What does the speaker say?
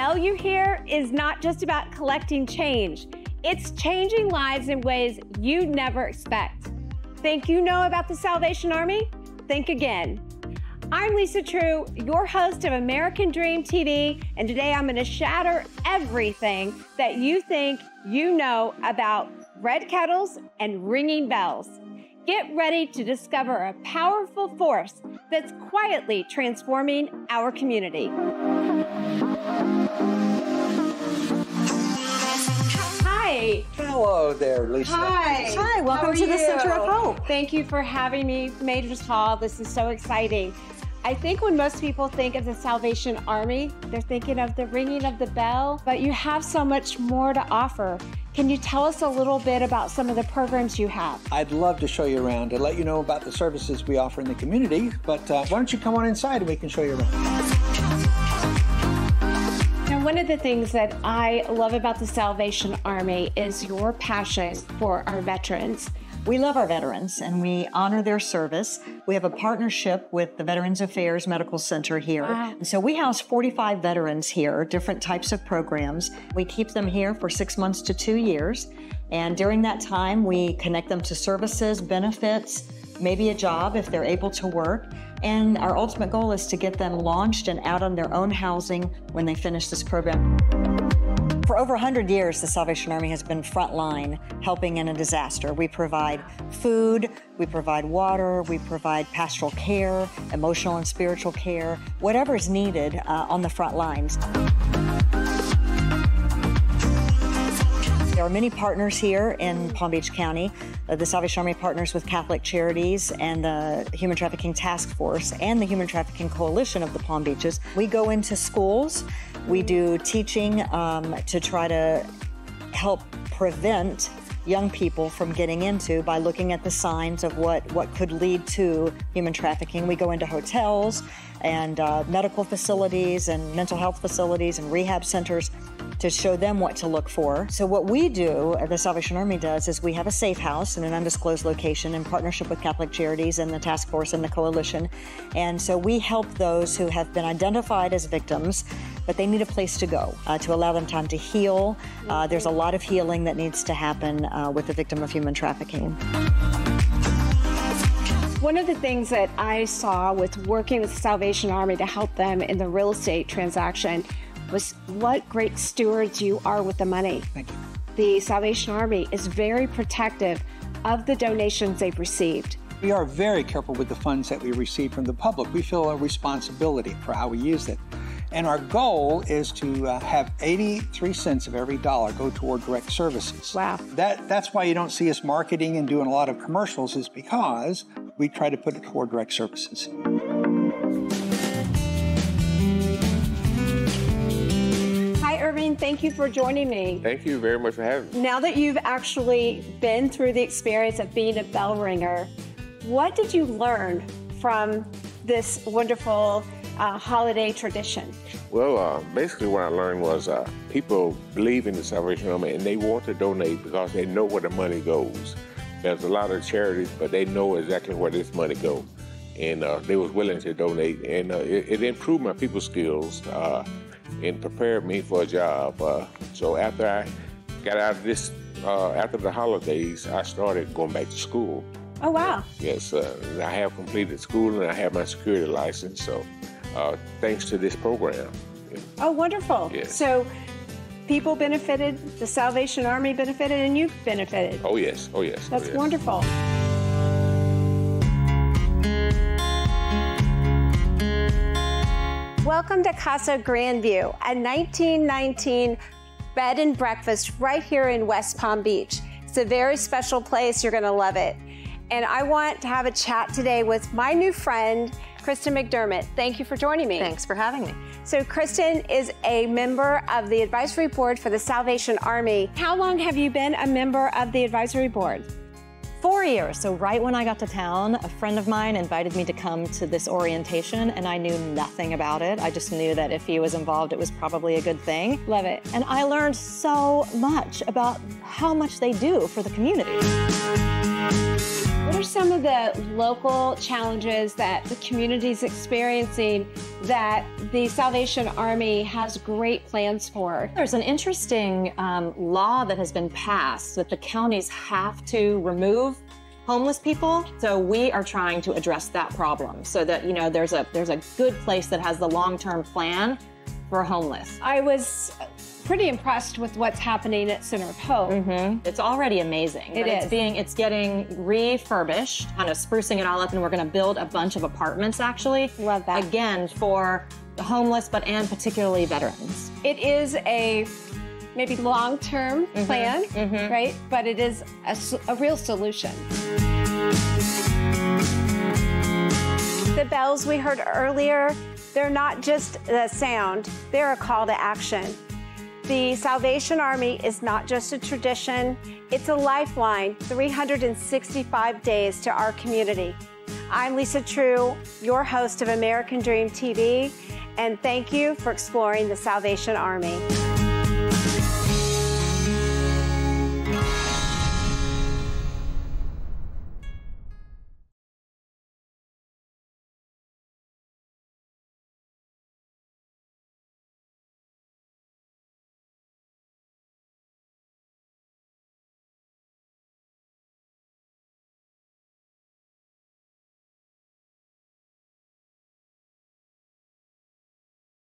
value here is not just about collecting change. It's changing lives in ways you'd never expect. Think you know about the Salvation Army? Think again. I'm Lisa Treu, your host of American Dream TV, and today I'm going to shatter everything that you think you know about red kettles and ringing bells. Get ready to discover a powerful force that's quietly transforming our community. Hi. Hello there, Lisa. Hi. Hi, welcome to the Center of Hope. Thank you for having me, Majors Hall. This is so exciting. I think when most people think of the Salvation Army, they're thinking of the ringing of the bell, but you have so much more to offer. Can you tell us a little bit about some of the programs you have? I'd love to show you around and let you know about the services we offer in the community, but why don't you come on inside and we can show you around. Now, one of the things that I love about the Salvation Army is your passion for our veterans. We love our veterans and we honor their service. We have a partnership with the Veterans Affairs Medical Center here. Wow. And so we house 45 veterans here, different types of programs. We keep them here for 6 months to 2 years. And during that time, we connect them to services, benefits, maybe a job if they're able to work. And our ultimate goal is to get them launched and out on their own housing when they finish this program. For over 100 years, the Salvation Army has been frontline helping in a disaster. We provide food, we provide water, we provide pastoral care, emotional and spiritual care, whatever is needed on the front lines. There are many partners here in Palm Beach County. The Salvation Army partners with Catholic Charities and the Human Trafficking Task Force and the Human Trafficking Coalition of the Palm Beaches. We go into schools. We do teaching to try to help prevent young people from getting into by looking at the signs of what could lead to human trafficking. We go into hotels and medical facilities and mental health facilities and rehab centers to show them what to look for. So what we do, the Salvation Army does, is we have a safe house in an undisclosed location in partnership with Catholic Charities and the task force and the coalition. And so we help those who have been identified as victims, but they need a place to go to allow them time to heal. There's a lot of healing that needs to happen with the victim of human trafficking. One of the things that I saw with working with the Salvation Army to help them in the real estate transaction was what great stewards you are with the money. Thank you. The Salvation Army is very protective of the donations they've received. We are very careful with the funds that we receive from the public. We feel a responsibility for how we use it. And our goal is to have 83 cents of every dollar go toward direct services. Wow. That's why you don't see us marketing and doing a lot of commercials, is because we try to put it toward direct services. Hi, Irving. Thank you for joining me. Thank you very much for having me. Now that you've actually been through the experience of being a bell ringer, what did you learn from this wonderful holiday tradition? Well, basically what I learned was people believe in the Salvation Army and they want to donate because they know where the money goes. There's a lot of charities, but they know exactly where this money goes. And they was willing to donate. And it improved my people skills and prepared me for a job. So after I got out of this, after the holidays, I started going back to school. Oh, wow. Yes, I have completed school and I have my security license. So thanks to this program. Oh, wonderful. Yes. So people benefited, the Salvation Army benefited, and you benefited. Oh, yes. Oh, yes. That's oh, yes. wonderful. Welcome to Casa Grandview, a 1919 bed and breakfast right here in West Palm Beach. It's a very special place. You're going to love it. And I want to have a chat today with my new friend, Kristen McDermott. Thank you for joining me. Thanks for having me. So Kristen is a member of the advisory board for the Salvation Army. How long have you been a member of the advisory board? 4 years. So right when I got to town, a friend of mine invited me to come to this orientation, and I knew nothing about it. I just knew that if he was involved, it was probably a good thing. Love it. And I learned so much about how much they do for the community. What are some of the local challenges that the community is experiencing that the Salvation Army has great plans for. There's an interesting law that has been passed that the counties have to remove homeless people. So we are trying to address that problem so that, you know, there's a good place that has the long-term plan for homeless. I was pretty impressed with what's happening at Center of Hope. It's already amazing. It's getting refurbished, kind of sprucing it all up, and we're going to build a bunch of apartments actually. Love that. Again, for the homeless, and particularly veterans. It is a maybe long-term plan, right? But it is a real solution. The bells we heard earlier, they're not just a sound, they're a call to action. The Salvation Army is not just a tradition, it's a lifeline, 365 days to our community. I'm Lisa Treu, your host of American Dream TV, and thank you for exploring the Salvation Army.